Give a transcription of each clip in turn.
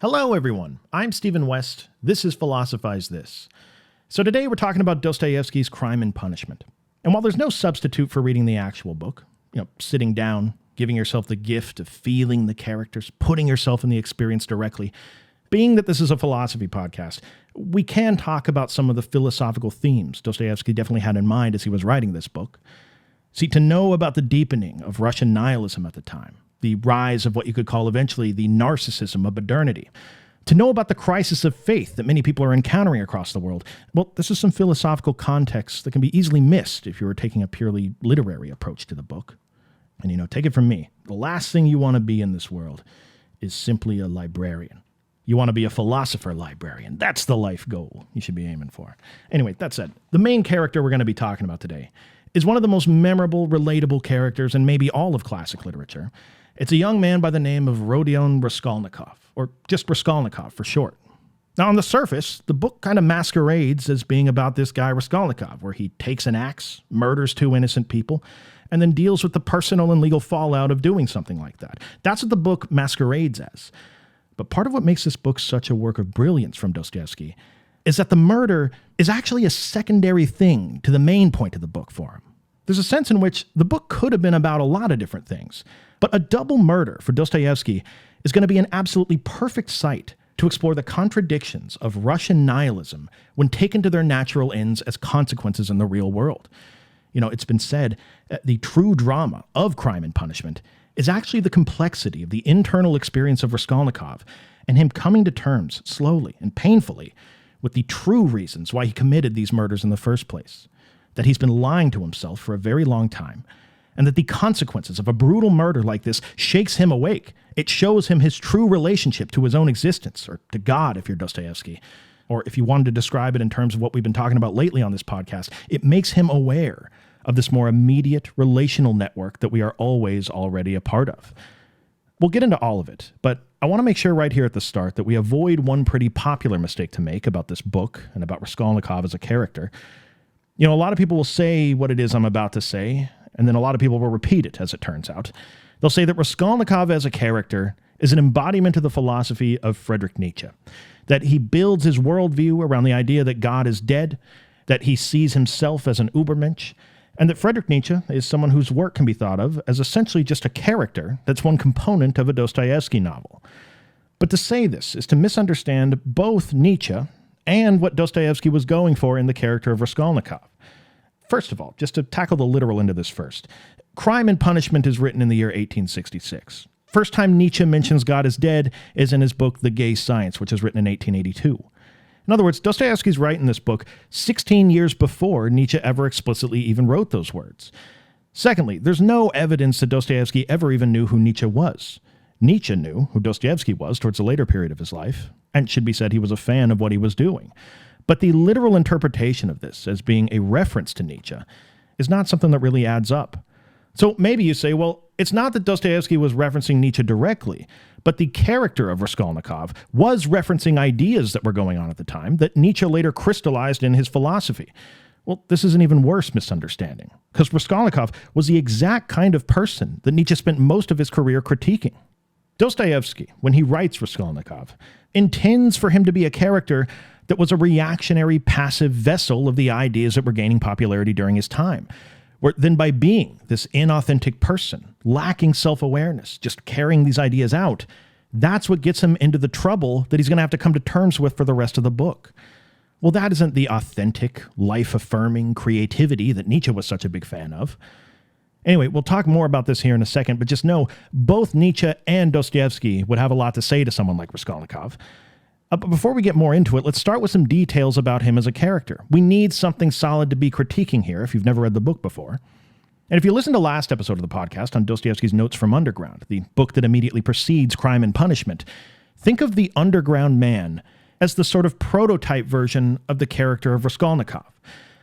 Hello, everyone. I'm Stephen West. This is Philosophize This. So today we're talking about Dostoevsky's Crime and Punishment. And while there's no substitute for reading the actual book, sitting down, giving yourself the gift of feeling the characters, putting yourself in the experience directly, being that this is a philosophy podcast, we can talk about some of the philosophical themes Dostoevsky definitely had in mind as he was writing this book. See, to know about the deepening of Russian nihilism at the time, the rise of what you could call eventually the narcissism of modernity, to know about the crisis of faith that many people are encountering across the world, well, this is some philosophical context that can be easily missed if you were taking a purely literary approach to the book. And take it from me, the last thing you want to be in this world is simply a librarian. You want to be a philosopher librarian. That's the life goal you should be aiming for. Anyway, that said, the main character we're going to be talking about today is one of the most memorable, relatable characters in maybe all of classic literature. It's a young man by the name of Rodion Raskolnikov, or just Raskolnikov for short. Now, on the surface, the book kind of masquerades as being about this guy Raskolnikov, where he takes an axe, murders two innocent people, and then deals with the personal and legal fallout of doing something like that. That's what the book masquerades as. But part of what makes this book such a work of brilliance from Dostoevsky is that the murder is actually a secondary thing to the main point of the book for him. There's a sense in which the book could have been about a lot of different things, but a double murder for Dostoevsky is going to be an absolutely perfect site to explore the contradictions of Russian nihilism when taken to their natural ends as consequences in the real world. It's been said the true drama of Crime and Punishment is actually the complexity of the internal experience of Raskolnikov and him coming to terms slowly and painfully with the true reasons why he committed these murders in the first place. That he's been lying to himself for a very long time, and that the consequences of a brutal murder like this shakes him awake. It shows him his true relationship to his own existence, or to God if you're Dostoevsky. Or if you wanted to describe it in terms of what we've been talking about lately on this podcast, it makes him aware of this more immediate relational network that we are always already a part of. We'll get into all of it, but I want to make sure right here at the start that we avoid one pretty popular mistake to make about this book and about Raskolnikov as a character. A lot of people will say what it is I'm about to say, and then a lot of people will repeat it, as it turns out. They'll say that Raskolnikov as a character is an embodiment of the philosophy of Friedrich Nietzsche, that he builds his worldview around the idea that God is dead, that he sees himself as an Übermensch, and that Friedrich Nietzsche is someone whose work can be thought of as essentially just a character that's one component of a Dostoevsky novel. But to say this is to misunderstand both Nietzsche and what Dostoevsky was going for in the character of Raskolnikov. First of all, just to tackle the literal end of this first, Crime and Punishment is written in the year 1866. First time Nietzsche mentions God is dead is in his book The Gay Science, which was written in 1882. In other words, Dostoevsky's writing this book 16 years before Nietzsche ever explicitly even wrote those words. Secondly, there's no evidence that Dostoevsky ever even knew who Nietzsche was. Nietzsche knew who Dostoevsky was towards the later period of his life, and it should be said he was a fan of what he was doing. But the literal interpretation of this as being a reference to Nietzsche is not something that really adds up. So maybe you say, well, it's not that Dostoevsky was referencing Nietzsche directly, but the character of Raskolnikov was referencing ideas that were going on at the time that Nietzsche later crystallized in his philosophy. Well, this is an even worse misunderstanding, because Raskolnikov was the exact kind of person that Nietzsche spent most of his career critiquing. Dostoevsky, when he writes Raskolnikov, intends for him to be a character that was a reactionary, passive vessel of the ideas that were gaining popularity during his time. Where then by being this inauthentic person, lacking self-awareness, just carrying these ideas out, that's what gets him into the trouble that he's going to have to come to terms with for the rest of the book. Well, that isn't the authentic, life-affirming creativity that Nietzsche was such a big fan of. Anyway, we'll talk more about this here in a second, but just know both Nietzsche and Dostoevsky would have a lot to say to someone like Raskolnikov. But before we get more into it, let's start with some details about him as a character. We need something solid to be critiquing here if you've never read the book before. And if you listened to last episode of the podcast on Dostoevsky's Notes from Underground, the book that immediately precedes Crime and Punishment, think of the underground man as the sort of prototype version of the character of Raskolnikov,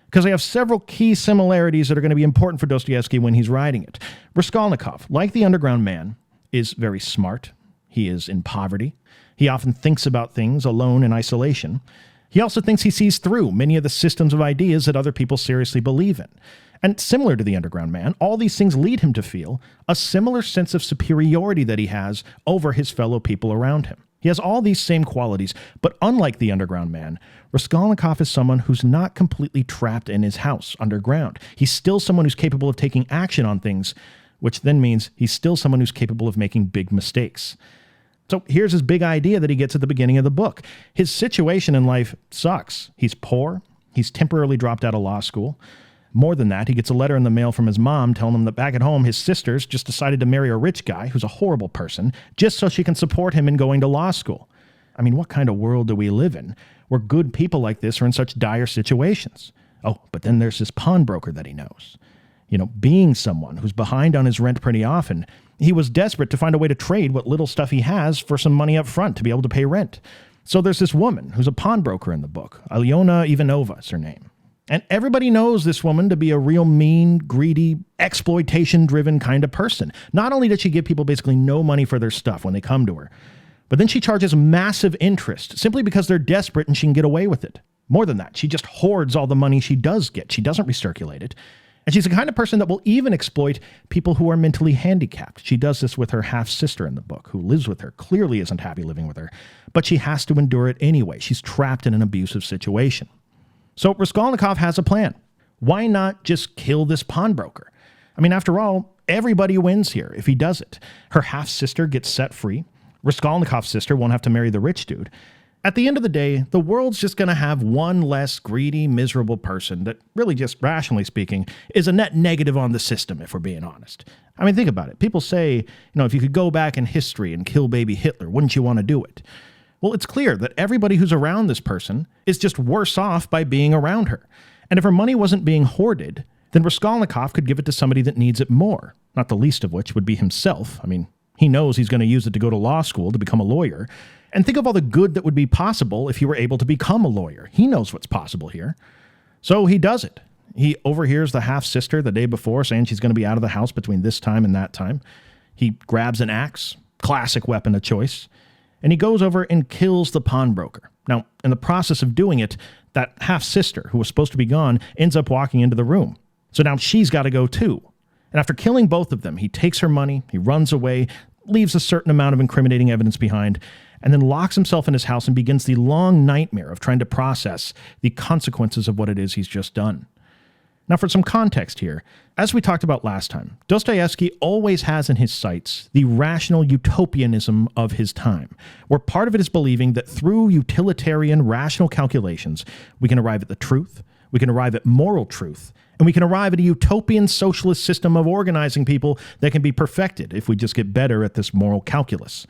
because they have several key similarities that are going to be important for Dostoevsky when he's writing it. Raskolnikov, like the underground man, is very smart. He is in poverty. He often thinks about things alone in isolation. He also thinks he sees through many of the systems of ideas that other people seriously believe in. And similar to the underground man, all these things lead him to feel a similar sense of superiority that he has over his fellow people around him. He has all these same qualities, but unlike the underground man, Raskolnikov is someone who's not completely trapped in his house underground. He's still someone who's capable of taking action on things, which then means he's still someone who's capable of making big mistakes. So here's his big idea that he gets at the beginning of the book. His situation in life sucks. He's poor. He's temporarily dropped out of law school. More than that, he gets a letter in the mail from his mom telling him that back at home, his sisters just decided to marry a rich guy who's a horrible person just so she can support him in going to law school. I mean, what kind of world do we live in where good people like this are in such dire situations? Oh, but then there's this pawnbroker that he knows. You know, being someone who's behind on his rent pretty often, he was desperate to find a way to trade what little stuff he has for some money up front to be able to pay rent. So there's this woman who's a pawnbroker in the book. Alyona Ivanova is her name. And everybody knows this woman to be a real mean, greedy, exploitation-driven kind of person. Not only does she give people basically no money for their stuff when they come to her, but then she charges massive interest simply because they're desperate and she can get away with it. More than that, she just hoards all the money she does get. She doesn't recirculate it. And she's the kind of person that will even exploit people who are mentally handicapped. She does this with her half-sister in the book, who lives with her, clearly isn't happy living with her, but she has to endure it anyway. She's trapped in an abusive situation. So Raskolnikov has a plan. Why not just kill this pawnbroker? I mean, after all, everybody wins here if he does it. Her half-sister gets set free. Raskolnikov's sister won't have to marry the rich dude. At the end of the day, the world's just going to have one less greedy, miserable person that really, just rationally speaking, is a net negative on the system, if we're being honest. I mean, think about it. People say, if you could go back in history and kill baby Hitler, wouldn't you want to do it? Well, it's clear that everybody who's around this person is just worse off by being around her. And if her money wasn't being hoarded, then Raskolnikov could give it to somebody that needs it more, not the least of which would be himself. I mean, he knows he's going to use it to go to law school, to become a lawyer. And think of all the good that would be possible if he were able to become a lawyer. He knows what's possible here. So he does it. He overhears the half-sister the day before saying she's going to be out of the house between this time and that time. He grabs an axe, classic weapon of choice, and he goes over and kills the pawnbroker. Now, in the process of doing it, that half-sister, who was supposed to be gone, ends up walking into the room. So now she's got to go too. And after killing both of them, he takes her money, he runs away, leaves a certain amount of incriminating evidence behind, and then locks himself in his house and begins the long nightmare of trying to process the consequences of what it is he's just done. Now, for some context here, as we talked about last time, Dostoevsky always has in his sights the rational utopianism of his time, where part of it is believing that through utilitarian rational calculations, we can arrive at the truth, we can arrive at moral truth, and we can arrive at a utopian socialist system of organizing people that can be perfected if we just get better at this moral calculus.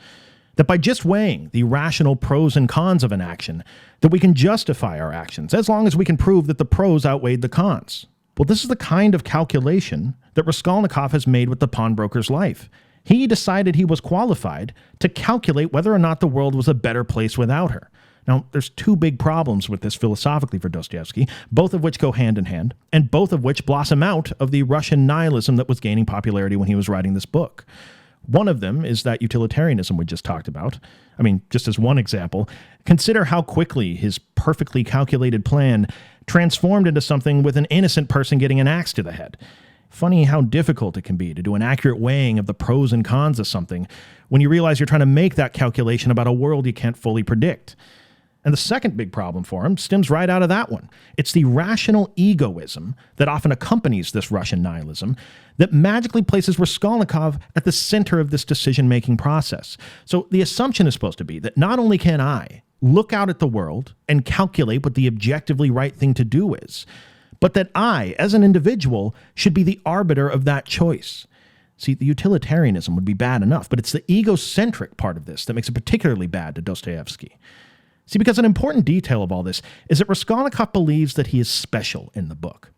That by just weighing the rational pros and cons of an action, that we can justify our actions, as long as we can prove that the pros outweighed the cons. Well, this is the kind of calculation that Raskolnikov has made with the pawnbroker's life. He decided he was qualified to calculate whether or not the world was a better place without her. Now, there's two big problems with this philosophically for Dostoevsky, both of which go hand in hand, and both of which blossom out of the Russian nihilism that was gaining popularity when he was writing this book. One of them is that utilitarianism we just talked about. I mean, just as one example, consider how quickly his perfectly calculated plan transformed into something with an innocent person getting an axe to the head. Funny how difficult it can be to do an accurate weighing of the pros and cons of something when you realize you're trying to make that calculation about a world you can't fully predict. And the second big problem for him stems right out of that one. It's the rational egoism that often accompanies this Russian nihilism that magically places Raskolnikov at the center of this decision-making process. So the assumption is supposed to be that not only can I look out at the world and calculate what the objectively right thing to do is, but that I, as an individual, should be the arbiter of that choice. See, the utilitarianism would be bad enough, but it's the egocentric part of this that makes it particularly bad to Dostoevsky. See, because an important detail of all this is that Raskolnikov believes that he is special in the book.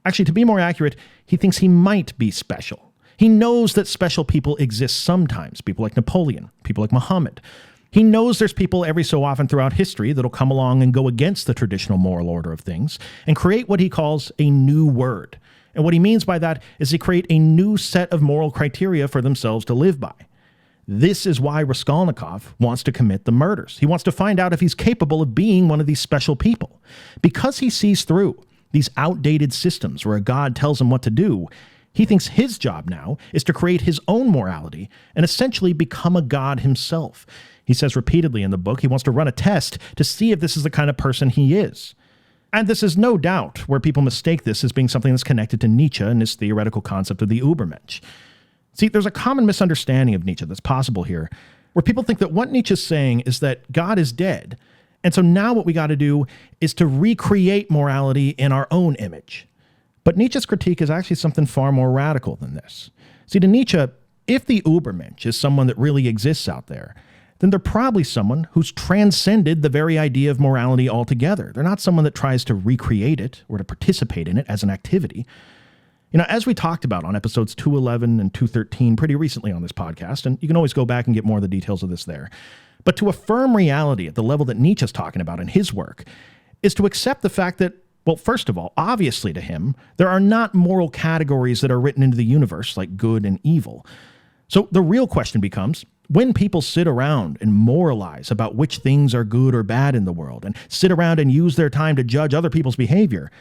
Actually, to be more accurate, he thinks he might be special. He knows that special people exist sometimes, people like Napoleon, people like Muhammad. He knows there's people every so often throughout history that'll come along and go against the traditional moral order of things and create what he calls a new word. And what he means by that is they create a new set of moral criteria for themselves to live by. This is why Raskolnikov wants to commit the murders. He wants to find out if he's capable of being one of these special people. Because he sees through these outdated systems where a god tells him what to do, He thinks his job now is to create his own morality and essentially become a god himself. He says repeatedly in the book he wants to run a test to see if this is the kind of person he is. And this is no doubt where people mistake this as being something that's connected to Nietzsche and his theoretical concept of the Übermensch. See, there's a common misunderstanding of Nietzsche that's possible here, where people think that what Nietzsche's saying is that God is dead, and so now what we got to do is to recreate morality in our own image. But Nietzsche's critique is actually something far more radical than this. See, to Nietzsche, if the Übermensch is someone that really exists out there, then they're probably someone who's transcended the very idea of morality altogether. They're not someone that tries to recreate it or to participate in it as an activity. You know, as we talked about on episodes 211 and 213 pretty recently on this podcast, and you can always go back and get more of the details of this there, but to affirm reality at the level that Nietzsche's talking about in his work is to accept the fact that, well, first of all, obviously to him, there are not moral categories that are written into the universe like good and evil. So the real question becomes, when people sit around and moralize about which things are good or bad in the world and sit around and use their time to judge other people's behavior,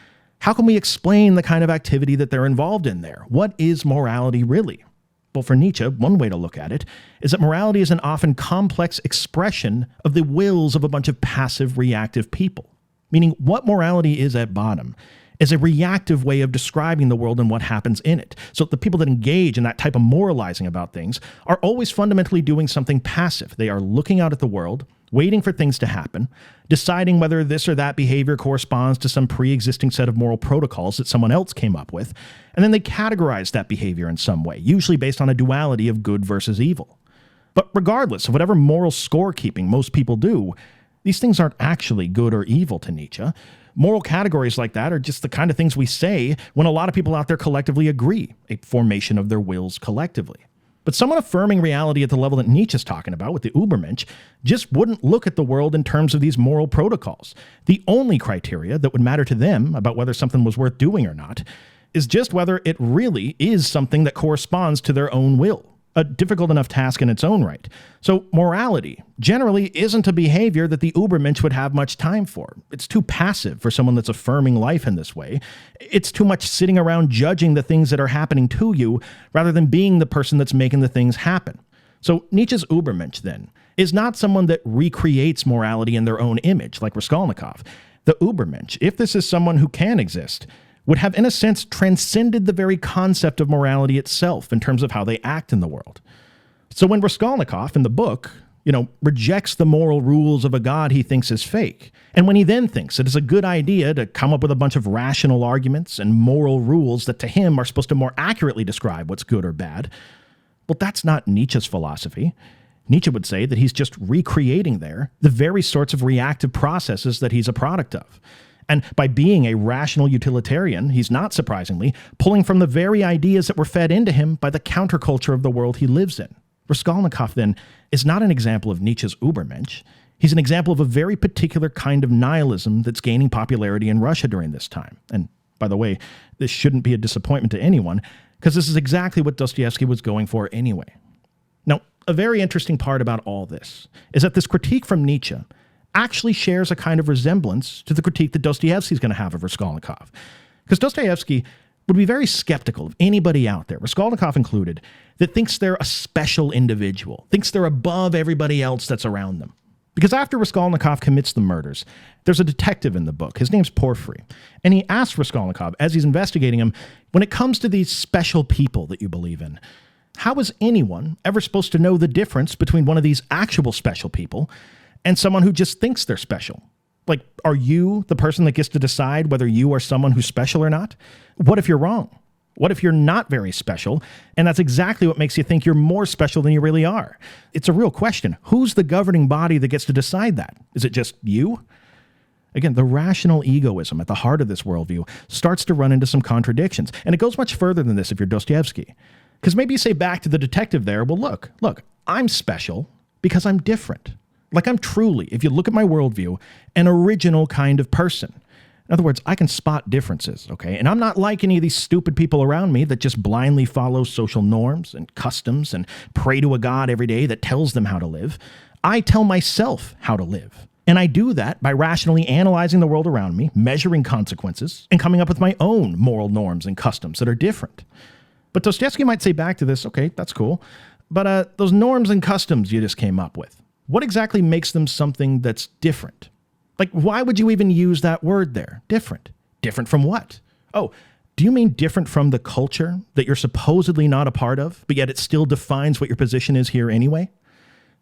how can we explain the kind of activity that they're involved in there? What is morality really? Well, for Nietzsche, one way to look at it is that morality is an often complex expression of the wills of a bunch of passive, reactive people. Meaning what morality is at bottom is a reactive way of describing the world and what happens in it. So the people that engage in that type of moralizing about things are always fundamentally doing something passive. They are looking out at the world, waiting for things to happen, deciding whether this or that behavior corresponds to some pre-existing set of moral protocols that someone else came up with, and then they categorize that behavior in some way, usually based on a duality of good versus evil. But regardless of whatever moral scorekeeping most people do, these things aren't actually good or evil to Nietzsche. Moral categories like that are just the kind of things we say when a lot of people out there collectively agree, a formation of their wills collectively. But someone affirming reality at the level that Nietzsche's talking about with the Übermensch just wouldn't look at the world in terms of these moral protocols. The only criteria that would matter to them about whether something was worth doing or not is just whether it really is something that corresponds to their own will. A difficult enough task in its own right. So morality generally isn't a behavior that the Übermensch would have much time for. It's too passive for someone that's affirming life in this way. It's too much sitting around judging the things that are happening to you rather than being the person that's making the things happen. So Nietzsche's Übermensch, then, is not someone that recreates morality in their own image, like Raskolnikov. The Übermensch, if this is someone who can exist, would have, in a sense, transcended the very concept of morality itself in terms of how they act in the world. So when Raskolnikov, in the book, rejects the moral rules of a god he thinks is fake, and when he then thinks it is a good idea to come up with a bunch of rational arguments and moral rules that to him are supposed to more accurately describe what's good or bad, well, that's not Nietzsche's philosophy. Nietzsche would say that he's just recreating there the very sorts of reactive processes that he's a product of. And by being a rational utilitarian, he's not surprisingly pulling from the very ideas that were fed into him by the counterculture of the world he lives in. Raskolnikov, then, is not an example of Nietzsche's Übermensch. He's an example of a very particular kind of nihilism that's gaining popularity in Russia during this time. And by the way, this shouldn't be a disappointment to anyone, because this is exactly what Dostoevsky was going for anyway. Now, a very interesting part about all this is that this critique from Nietzsche actually shares a kind of resemblance to the critique that Dostoevsky is going to have of Raskolnikov. Because Dostoevsky would be very skeptical of anybody out there, Raskolnikov included, that thinks they're a special individual, thinks they're above everybody else that's around them. Because after Raskolnikov commits the murders, there's a detective in the book. His name's Porfiry. And he asks Raskolnikov, as he's investigating him, when it comes to these special people that you believe in, how is anyone ever supposed to know the difference between one of these actual special people and someone who just thinks they're special? Like, are you the person that gets to decide whether you are someone who's special or not? What if you're wrong? What if you're not very special, and that's exactly what makes you think you're more special than you really are? It's a real question. Who's the governing body that gets to decide that? Is it just you? Again, the rational egoism at the heart of this worldview starts to run into some contradictions, and it goes much further than this if you're Dostoevsky. Because maybe you say back to the detective there, well, look, I'm special because I'm different. Like, I'm truly, if you look at my worldview, an original kind of person. In other words, I can spot differences, okay? And I'm not like any of these stupid people around me that just blindly follow social norms and customs and pray to a god every day that tells them how to live. I tell myself how to live. And I do that by rationally analyzing the world around me, measuring consequences, and coming up with my own moral norms and customs that are different. But Dostoevsky might say back to this, okay, that's cool. But those norms and customs you just came up with, what exactly makes them something that's different? Like, why would you even use that word there? Different. Different from what? Oh, do you mean different from the culture that you're supposedly not a part of, but yet it still defines what your position is here anyway?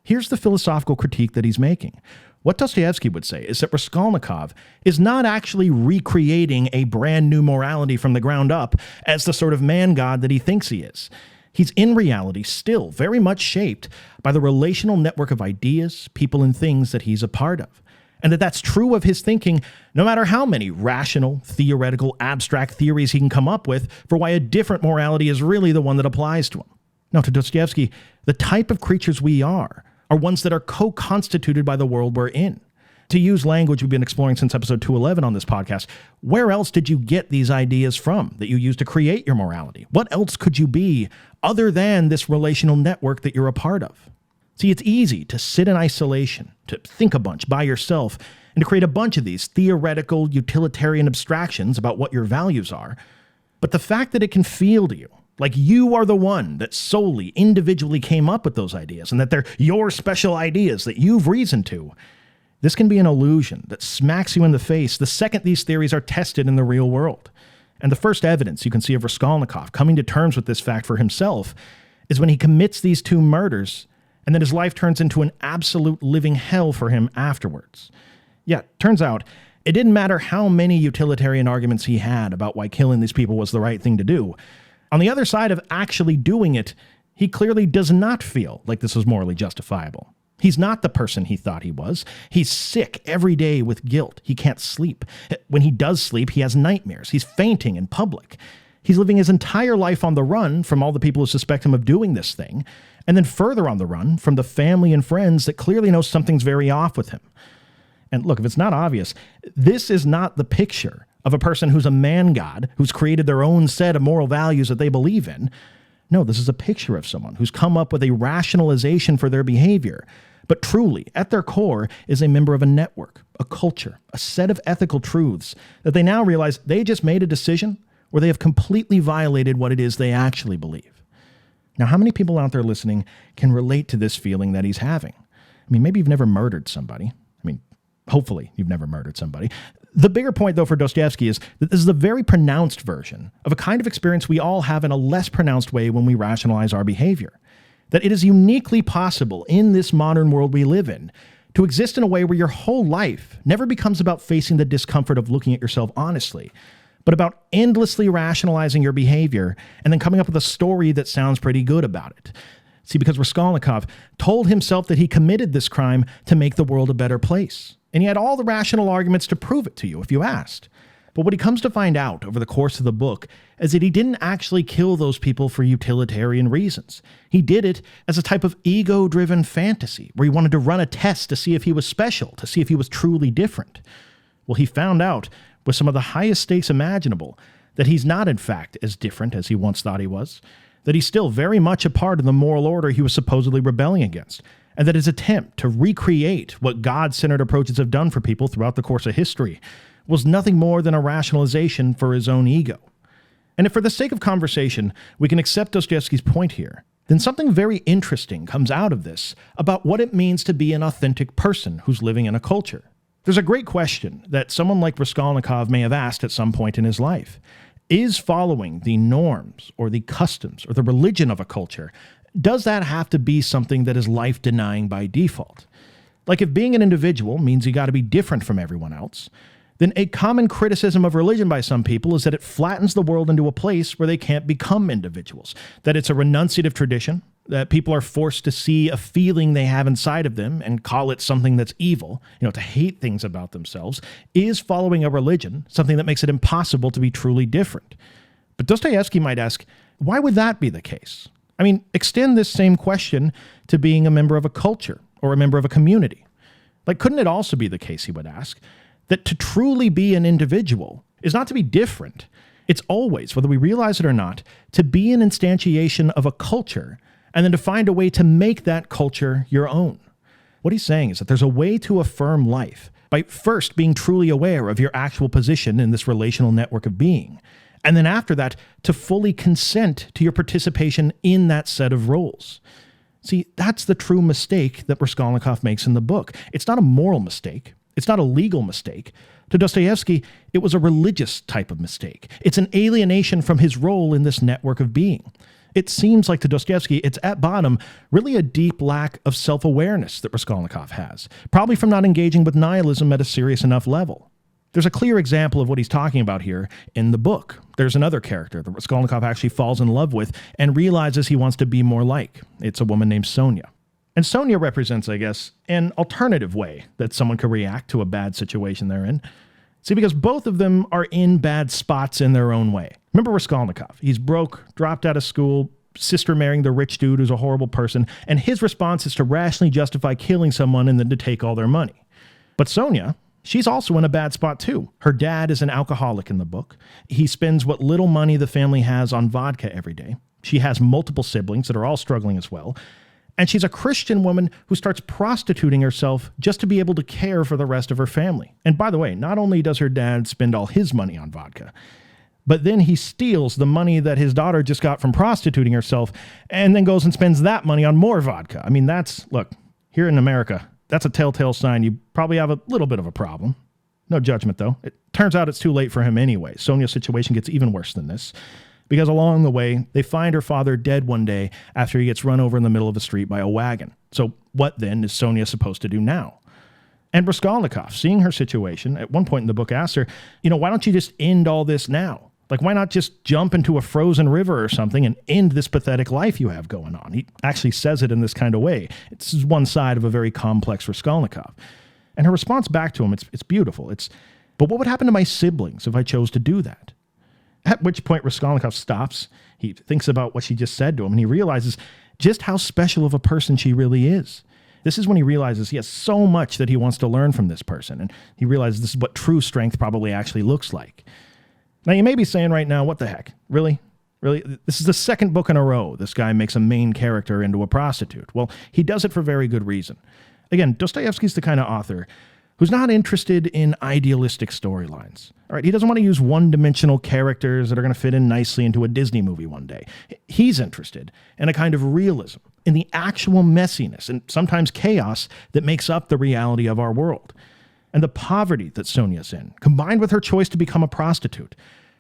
Here's the philosophical critique that he's making. What Dostoevsky would say is that Raskolnikov is not actually recreating a brand new morality from the ground up as the sort of man-god that he thinks he is. He's in reality still very much shaped by the relational network of ideas, people, and things that he's a part of. And that's true of his thinking, no matter how many rational, theoretical, abstract theories he can come up with for why a different morality is really the one that applies to him. Now, to Dostoevsky, the type of creatures we are ones that are co-constituted by the world we're in. To use language we've been exploring since episode 211 on this podcast, where else did you get these ideas from that you use to create your morality? What else could you be other than this relational network that you're a part of? See, it's easy to sit in isolation, to think a bunch by yourself, and to create a bunch of these theoretical, utilitarian abstractions about what your values are. But the fact that it can feel to you like you are the one that solely, individually came up with those ideas, and that they're your special ideas that you've reasoned to, this can be an illusion that smacks you in the face the second these theories are tested in the real world. And the first evidence you can see of Raskolnikov coming to terms with this fact for himself is when he commits these two murders, and then his life turns into an absolute living hell for him afterwards. Yeah, turns out it didn't matter how many utilitarian arguments he had about why killing these people was the right thing to do. On the other side of actually doing it, he clearly does not feel like this was morally justifiable. He's not the person he thought he was. He's sick every day with guilt. He can't sleep. When he does sleep, he has nightmares. He's fainting in public. He's living his entire life on the run from all the people who suspect him of doing this thing, and then further on the run from the family and friends that clearly know something's very off with him. And look, if it's not obvious, this is not the picture of a person who's a man-god, who's created their own set of moral values that they believe in. No, this is a picture of someone who's come up with a rationalization for their behavior, but truly, at their core, is a member of a network, a culture, a set of ethical truths that they now realize they just made a decision where they have completely violated what it is they actually believe. Now, how many people out there listening can relate to this feeling that he's having? I mean, maybe you've never murdered somebody. I mean, hopefully you've never murdered somebody. The bigger point, though, for Dostoevsky is that this is a very pronounced version of a kind of experience we all have in a less pronounced way when we rationalize our behavior. That it is uniquely possible in this modern world we live in to exist in a way where your whole life never becomes about facing the discomfort of looking at yourself honestly, but about endlessly rationalizing your behavior and then coming up with a story that sounds pretty good about it. See, because Raskolnikov told himself that he committed this crime to make the world a better place. And he had all the rational arguments to prove it to you if you asked. But what he comes to find out over the course of the book is that he didn't actually kill those people for utilitarian reasons. He did it as a type of ego-driven fantasy where he wanted to run a test to see if he was special, to see if he was truly different. Well, he found out with some of the highest stakes imaginable that he's not, in fact, as different as he once thought he was, that he's still very much a part of the moral order he was supposedly rebelling against, and that his attempt to recreate what God-centered approaches have done for people throughout the course of history was nothing more than a rationalization for his own ego. And if for the sake of conversation we can accept Dostoevsky's point here, then something very interesting comes out of this about what it means to be an authentic person who's living in a culture. There's a great question that someone like Raskolnikov may have asked at some point in his life. Is following the norms or the customs or the religion of a culture, does that have to be something that is life-denying by default? Like if being an individual means you got to be different from everyone else, then a common criticism of religion by some people is that it flattens the world into a place where they can't become individuals, that it's a renunciative tradition, that people are forced to see a feeling they have inside of them and call it something that's evil, to hate things about themselves. Is following a religion something that makes it impossible to be truly different? But Dostoevsky might ask, why would that be the case? I mean, extend this same question to being a member of a culture or a member of a community. Like, couldn't it also be the case, he would ask, that to truly be an individual is not to be different. It's always, whether we realize it or not, to be an instantiation of a culture and then to find a way to make that culture your own. What he's saying is that there's a way to affirm life by first being truly aware of your actual position in this relational network of being, And then after that, to fully consent to your participation in that set of roles. See, that's the true mistake that Raskolnikov makes in the book. It's not a moral mistake. It's not a legal mistake. To Dostoevsky, it was a religious type of mistake. It's an alienation from his role in this network of being. It seems like to Dostoevsky, it's at bottom really a deep lack of self-awareness that Raskolnikov has, probably from not engaging with nihilism at a serious enough level. There's a clear example of what he's talking about here in the book. There's another character that Raskolnikov actually falls in love with and realizes he wants to be more like. It's a woman named Sonia. And Sonia represents, I guess, an alternative way that someone could react to a bad situation they're in. See, because both of them are in bad spots in their own way. Remember Raskolnikov. He's broke, dropped out of school, sister marrying the rich dude who's a horrible person, and his response is to rationally justify killing someone and then to take all their money. But Sonia, she's also in a bad spot too. Her dad is an alcoholic in the book. He spends what little money the family has on vodka every day. She has multiple siblings that are all struggling as well. And she's a Christian woman who starts prostituting herself just to be able to care for the rest of her family. And by the way, not only does her dad spend all his money on vodka, but then he steals the money that his daughter just got from prostituting herself and then goes and spends that money on more vodka. I mean, look, here in America, that's a telltale sign you probably have a little bit of a problem. No judgment, though. It turns out it's too late for him anyway. Sonia's situation gets even worse than this, because along the way, they find her father dead one day after he gets run over in the middle of the street by a wagon. So what then is Sonia supposed to do now? And Raskolnikov, seeing her situation, at one point in the book asks her, why don't you just end all this now? Like, why not just jump into a frozen river or something and end this pathetic life you have going on? He actually says it in this kind of way. It's one side of a very complex Raskolnikov. And her response back to him, it's beautiful. But what would happen to my siblings if I chose to do that? At which point Raskolnikov stops. He thinks about what she just said to him, and he realizes just how special of a person she really is. This is when he realizes he has so much that he wants to learn from this person, and he realizes this is what true strength probably actually looks like. Now, you may be saying right now, what the heck? Really? Really? This is the second book in a row this guy makes a main character into a prostitute. Well, he does it for very good reason. Again, Dostoevsky's the kind of author who's not interested in idealistic storylines. All right, he doesn't want to use one-dimensional characters that are going to fit in nicely into a Disney movie one day. He's interested in a kind of realism, in the actual messiness and sometimes chaos that makes up the reality of our world. And the poverty that Sonia's in, combined with her choice to become a prostitute.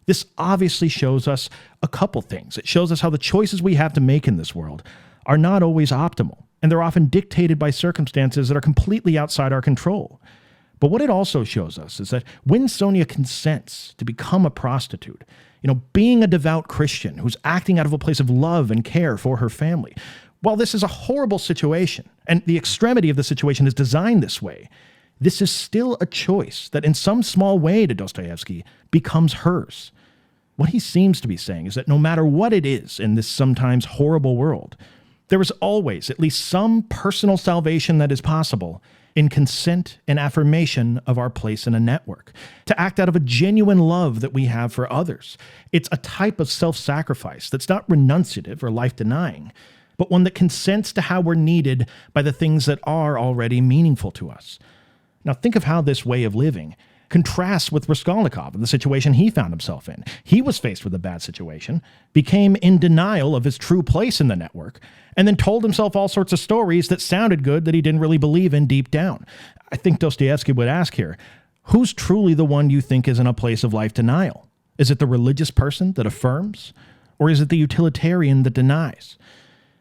This obviously shows us a couple things. It shows us how the choices we have to make in this world are not always optimal, and they're often dictated by circumstances that are completely outside our control. But what it also shows us is that when Sonia consents to become a prostitute, being a devout Christian who's acting out of a place of love and care for her family, while this is a horrible situation, and the extremity of the situation is designed this way, this is still a choice that in some small way to Dostoevsky becomes hers. What he seems to be saying is that no matter what it is in this sometimes horrible world, there is always at least some personal salvation that is possible in consent and affirmation of our place in a network, to act out of a genuine love that we have for others. It's a type of self-sacrifice that's not renunciative or life-denying, but one that consents to how we're needed by the things that are already meaningful to us. Now think of how this way of living contrasts with Raskolnikov and the situation he found himself in. He was faced with a bad situation, became in denial of his true place in the network, and then told himself all sorts of stories that sounded good that he didn't really believe in deep down. I think Dostoevsky would ask here, who's truly the one you think is in a place of life denial? Is it the religious person that affirms? Or is it the utilitarian that denies?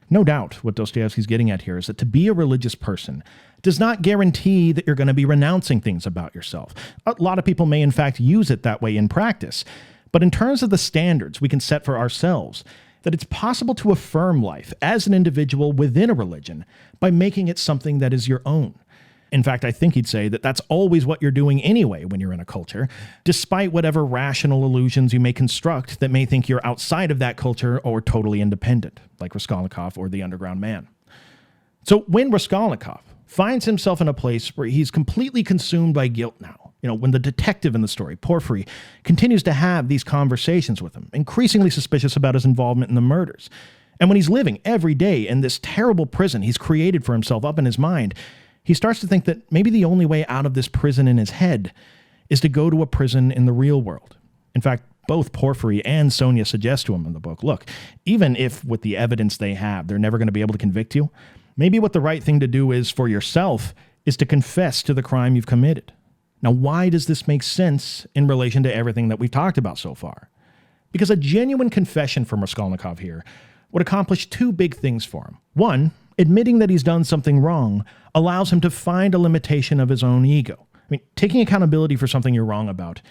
No doubt what Dostoevsky's getting at here is that to be a religious person does not guarantee that you're going to be renouncing things about yourself. A lot of people may in fact use it that way in practice. But in terms of the standards we can set for ourselves, that it's possible to affirm life as an individual within a religion by making it something that is your own. In fact, I think he'd say that that's always what you're doing anyway when you're in a culture, despite whatever rational illusions you may construct that may think you're outside of that culture or totally independent, like Raskolnikov or the Underground Man. So when Raskolnikov finds himself in a place where he's completely consumed by guilt now, when the detective in the story, Porfiry, continues to have these conversations with him, increasingly suspicious about his involvement in the murders, and when he's living every day in this terrible prison he's created for himself up in his mind, he starts to think that maybe the only way out of this prison in his head is to go to a prison in the real world. In fact, both Porfiry and Sonia suggest to him in the book, look, even if with the evidence they have, they're never going to be able to convict you, maybe what the right thing to do is for yourself is to confess to the crime you've committed. Now, why does this make sense in relation to everything that we've talked about so far? Because a genuine confession from Raskolnikov here would accomplish two big things for him. One, admitting that he's done something wrong allows him to find a limitation of his own ego. I mean, taking accountability for something you're wrong about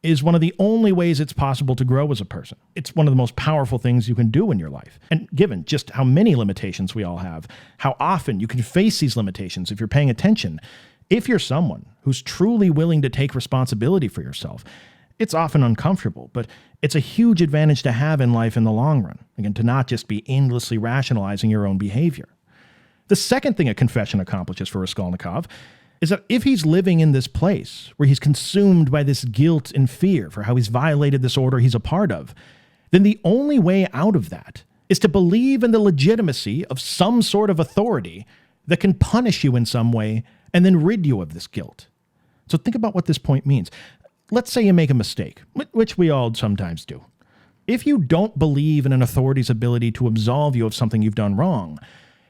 is one of the only ways it's possible to grow as a person. It's one of the most powerful things you can do in your life. And given just how many limitations we all have, how often you can face these limitations if you're paying attention, if you're someone who's truly willing to take responsibility for yourself, it's often uncomfortable, but it's a huge advantage to have in life in the long run. Again, to not just be endlessly rationalizing your own behavior. The second thing a confession accomplishes for Raskolnikov is that if he's living in this place where he's consumed by this guilt and fear for how he's violated this order he's a part of, then the only way out of that is to believe in the legitimacy of some sort of authority that can punish you in some way and then rid you of this guilt. So think about what this point means. Let's say you make a mistake, which we all sometimes do. If you don't believe in an authority's ability to absolve you of something you've done wrong,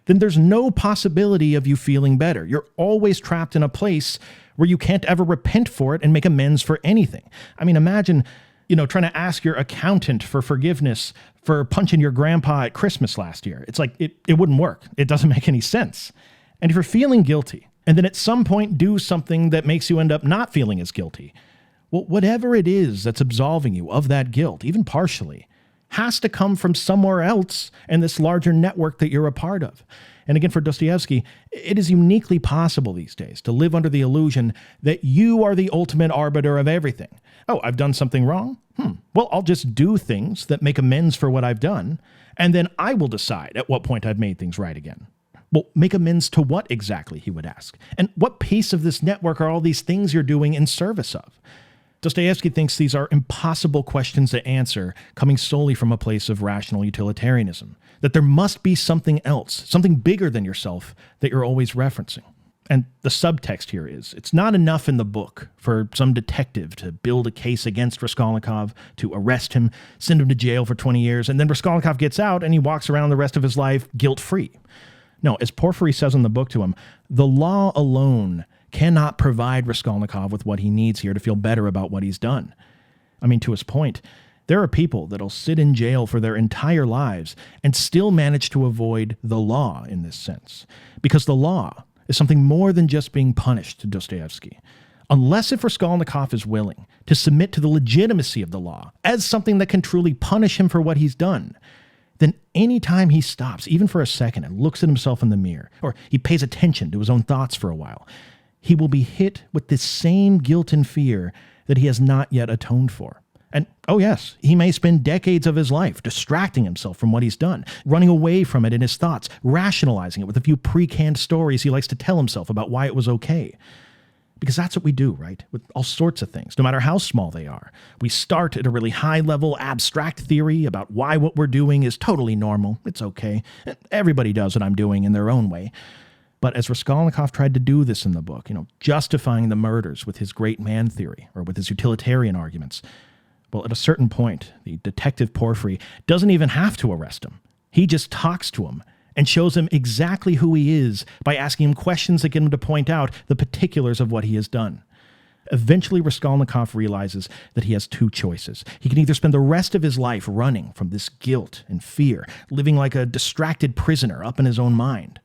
then there's no possibility of you feeling better. You're always trapped in a place where you can't ever repent for it and make amends for anything. I mean, imagine, trying to ask your accountant for forgiveness for punching your grandpa at Christmas last year. It's like, it wouldn't work. It doesn't make any sense. And if you're feeling guilty, and then at some point do something that makes you end up not feeling as guilty, well, whatever it is that's absolving you of that guilt, even partially, has to come from somewhere else in this larger network that you're a part of. And again, for Dostoevsky, it is uniquely possible these days to live under the illusion that you are the ultimate arbiter of everything. Oh, I've done something wrong? Well, I'll just do things that make amends for what I've done, and then I will decide at what point I've made things right again. Well, make amends to what exactly, he would ask. And what piece of this network are all these things you're doing in service of? Dostoevsky thinks these are impossible questions to answer, coming solely from a place of rational utilitarianism, that there must be something else, something bigger than yourself that you're always referencing. And the subtext here is, it's not enough in the book for some detective to build a case against Raskolnikov, to arrest him, send him to jail for 20 years, and then Raskolnikov gets out and he walks around the rest of his life guilt-free. No, as Porfiry says in the book to him, the law alone cannot provide Raskolnikov with what he needs here to feel better about what he's done. I mean, to his point, there are people that'll sit in jail for their entire lives and still manage to avoid the law in this sense. Because the law is something more than just being punished to Dostoevsky. Unless if Raskolnikov is willing to submit to the legitimacy of the law as something that can truly punish him for what he's done, then any time he stops, even for a second, and looks at himself in the mirror, or he pays attention to his own thoughts for a while, he will be hit with this same guilt and fear that he has not yet atoned for. And, oh yes, he may spend decades of his life distracting himself from what he's done, running away from it in his thoughts, rationalizing it with a few pre-canned stories he likes to tell himself about why it was okay. Because that's what we do, right? With all sorts of things, no matter how small they are. We start at a really high-level, abstract theory about why what we're doing is totally normal. It's okay. Everybody does what I'm doing in their own way. But as Raskolnikov tried to do this in the book, justifying the murders with his great man theory or with his utilitarian arguments, well, at a certain point, the detective Porfiry doesn't even have to arrest him. He just talks to him and shows him exactly who he is by asking him questions that get him to point out the particulars of what he has done. Eventually, Raskolnikov realizes that he has two choices. He can either spend the rest of his life running from this guilt and fear, living like a distracted prisoner up in his own mind,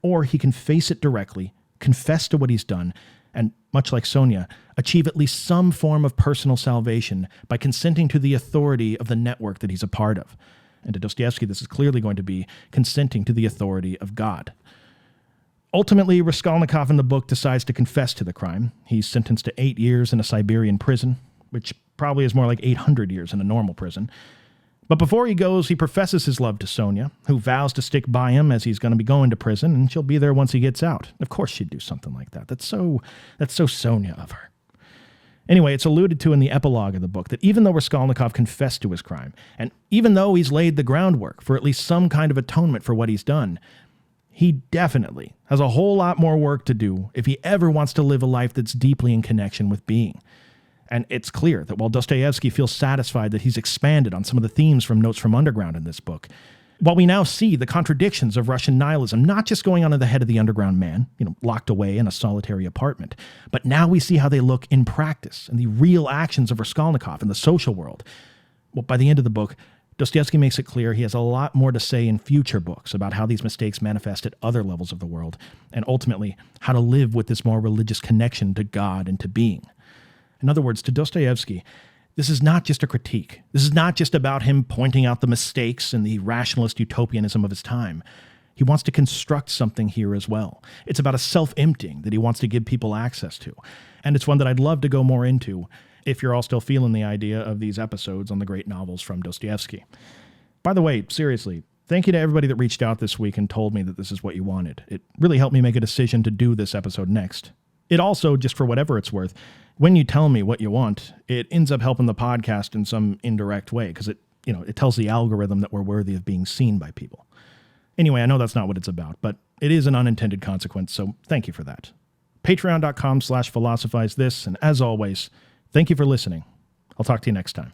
or he can face it directly, confess to what he's done, and, much like Sonia, achieve at least some form of personal salvation by consenting to the authority of the network that he's a part of. And to Dostoevsky, this is clearly going to be consenting to the authority of God. Ultimately, Raskolnikov in the book decides to confess to the crime. He's sentenced to 8 years in a Siberian prison, which probably is more like 800 years in a normal prison. But before he goes, he professes his love to Sonia, who vows to stick by him as he's going to be going to prison, and she'll be there once he gets out. Of course she'd do something like that. That's so Sonia of her. Anyway, it's alluded to in the epilogue of the book that even though Raskolnikov confessed to his crime, and even though he's laid the groundwork for at least some kind of atonement for what he's done, he definitely has a whole lot more work to do if he ever wants to live a life that's deeply in connection with being. And it's clear that while Dostoevsky feels satisfied that he's expanded on some of the themes from Notes from Underground in this book, while we now see the contradictions of Russian nihilism not just going on in the head of the underground man, locked away in a solitary apartment, but now we see how they look in practice and the real actions of Raskolnikov in the social world. Well, by the end of the book, Dostoevsky makes it clear he has a lot more to say in future books about how these mistakes manifest at other levels of the world, and ultimately how to live with this more religious connection to God and to being. In other words, to Dostoevsky, this is not just a critique. This is not just about him pointing out the mistakes and the rationalist utopianism of his time. He wants to construct something here as well. It's about a self-emptying that he wants to give people access to. And it's one that I'd love to go more into if you're all still feeling the idea of these episodes on the great novels from Dostoevsky. By the way, seriously, thank you to everybody that reached out this week and told me that this is what you wanted. It really helped me make a decision to do this episode next. It also, just for whatever it's worth, when you tell me what you want, it ends up helping the podcast in some indirect way because it tells the algorithm that we're worthy of being seen by people. Anyway, I know that's not what it's about, but it is an unintended consequence, so thank you for that. Patreon.com/philosophize this, and as always, thank you for listening. I'll talk to you next time.